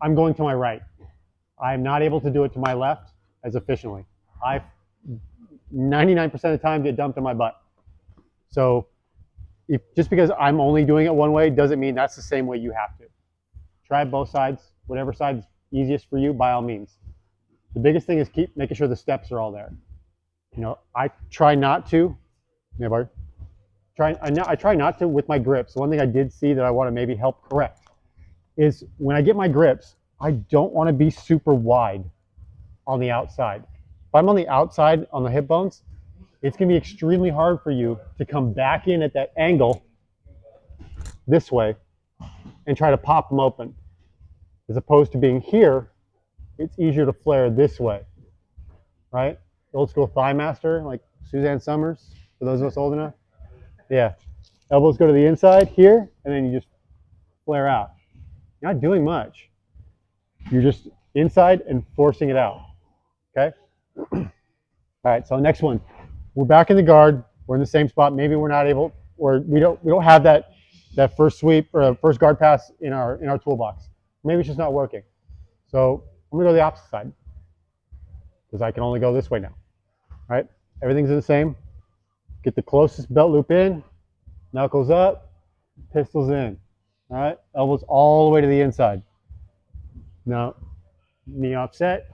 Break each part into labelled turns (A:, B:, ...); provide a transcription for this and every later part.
A: I'm going to my right. I am not able to do it to my left as efficiently. I 99% of the time get dumped in my butt. So just because I'm only doing it one way doesn't mean that's the same way you have to. Try both sides, whatever side's easiest for you, by all means. The biggest thing is keep making sure the steps are all there. I try not to. I try not to with my grips. One thing I did see that I want to maybe help correct is when I get my grips, I don't want to be super wide on the outside. If I'm on the outside on the hip bones, it's going to be extremely hard for you to come back in at that angle this way and try to pop them open. As opposed to being here, it's easier to flare this way, right? Old school thigh master, like Suzanne Summers, for those of us old enough. Yeah. Elbows go to the inside here, and then you just flare out. You're not doing much. You're just inside and forcing it out. Okay? All right, so next one. We're back in the guard. We're in the same spot. Maybe we're not able, or we don't have that first sweep or first guard pass in our toolbox. Maybe it's just not working. So I'm gonna go to the opposite side because I can only go this way now. All right? Everything's the same. Get the closest belt loop in, knuckles up, pistols in. All right? Elbows all the way to the inside. Now, knee offset.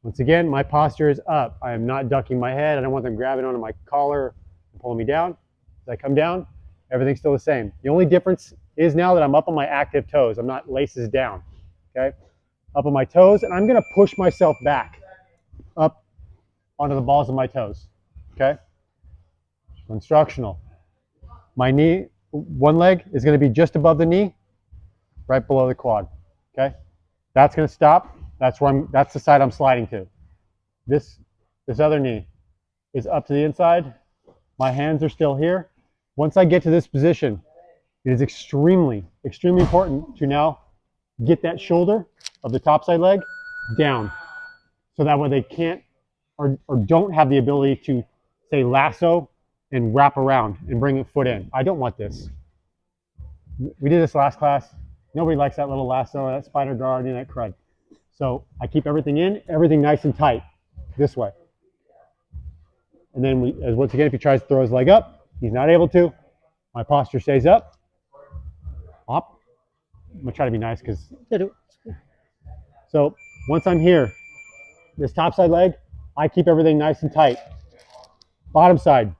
A: Once again, my posture is up. I am not ducking my head. I don't want them grabbing onto my collar and pulling me down. As I come down, everything's still the same. The only difference is now that I'm up on my active toes. I'm not laces down. Okay? Up on my toes, and I'm going to push myself back up onto the balls of my toes. Okay? Instructional. My knee, one leg is going to be just above the knee, right below the quad. Okay? That's going to stop. That's the side I'm sliding to. This other knee is up to the inside. My hands are still here. Once I get to this position, it is extremely, extremely important to now get that shoulder of the top side leg down. So that way they can't or don't have the ability to, say, lasso and wrap around and bring a foot in. I don't want this. We did this last class. Nobody likes that little lasso, that spider guard, and that crud. So I keep everything in, everything nice and tight this way. And then once again, if he tries to throw his leg up, he's not able to. My posture stays up. Up. I'm gonna try to be nice because. So once I'm here, this top side leg, I keep everything nice and tight. Bottom side,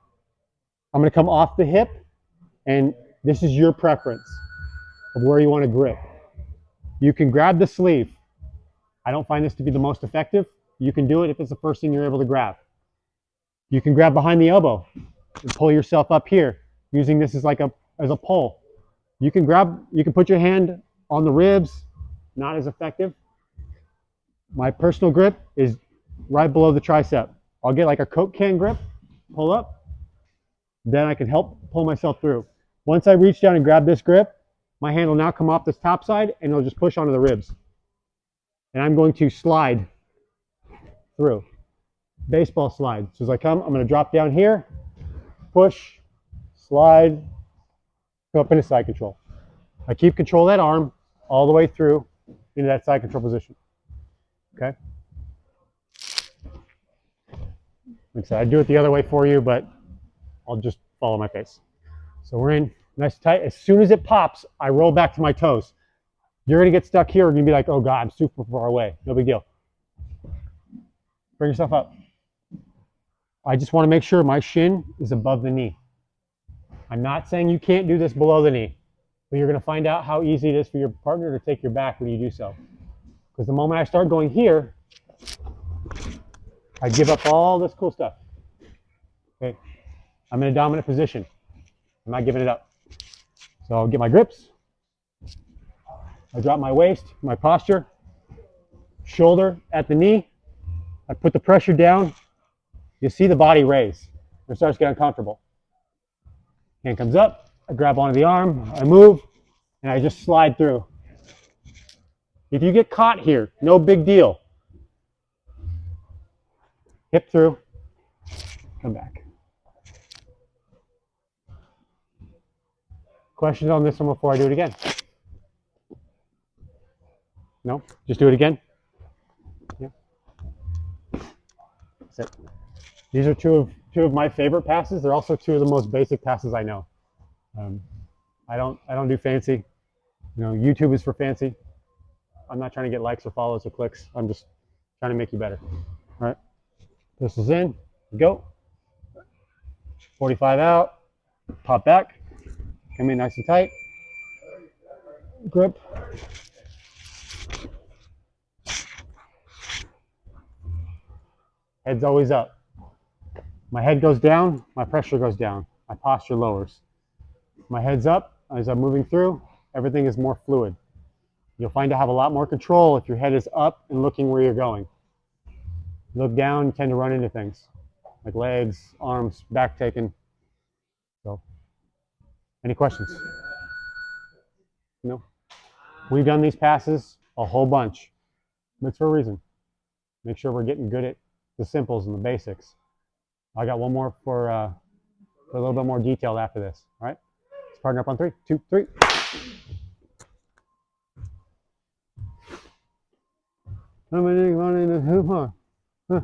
A: I'm gonna come off the hip, and this is your preference of where you want to grip. You can grab the sleeve. I don't find this to be the most effective. You can do it if it's the first thing you're able to grab. You can grab behind the elbow and pull yourself up here, using this as a pole. You can put your hand on the ribs, not as effective. My personal grip is right below the tricep. I'll get like a Coke can grip, pull up, then I can help pull myself through. Once I reach down and grab this grip, my hand will now come off this top side and it'll just push onto the ribs. And I'm going to slide through. Baseball slide. So as I come, I'm going to drop down here, push, slide, go up into side control. I keep control of that arm all the way through into that side control position. Okay? Like I said, I do it the other way for you, but I'll just follow my pace. So we're in nice and tight. As soon as it pops, I roll back to my toes. You're going to get stuck here. You're going to be like, oh God, I'm super far away. No big deal. Bring yourself up. I just want to make sure my shin is above the knee. I'm not saying you can't do this below the knee, but you're going to find out how easy it is for your partner to take your back when you do so. Because the moment I start going here, I give up all this cool stuff. Okay, I'm in a dominant position. I'm not giving it up. So I'll get my grips. I drop my waist, my posture, shoulder at the knee. I put the pressure down. You see the body raise. It starts to get uncomfortable. Hand comes up. I grab onto the arm. I move, and I just slide through. If you get caught here, no big deal. Hip through. Come back. Questions on this one before I do it again? No? Just do it again? Yeah. That's it. These are two of my favorite passes. They're also two of the most basic passes I know. Um, I don't do fancy. You know, YouTube is for fancy. I'm not trying to get likes or follows or clicks. I'm just trying to make you better. All right. Pistols in. Go. 45 out. Pop back. Come in nice and tight. Grip. Head's always up. My head goes down, my pressure goes down. My posture lowers. My head's up as I'm moving through. Everything is more fluid. You'll find to have a lot more control if your head is up and looking where you're going. Look down, you tend to run into things like legs, arms, back taken. So, any questions? No? We've done these passes a whole bunch. It's for a reason. Make sure we're getting good at the simples and the basics. I got one more for a little bit more detailed after this. All right? Let's partner up on 3, 2, 3. Running in the hoop, huh?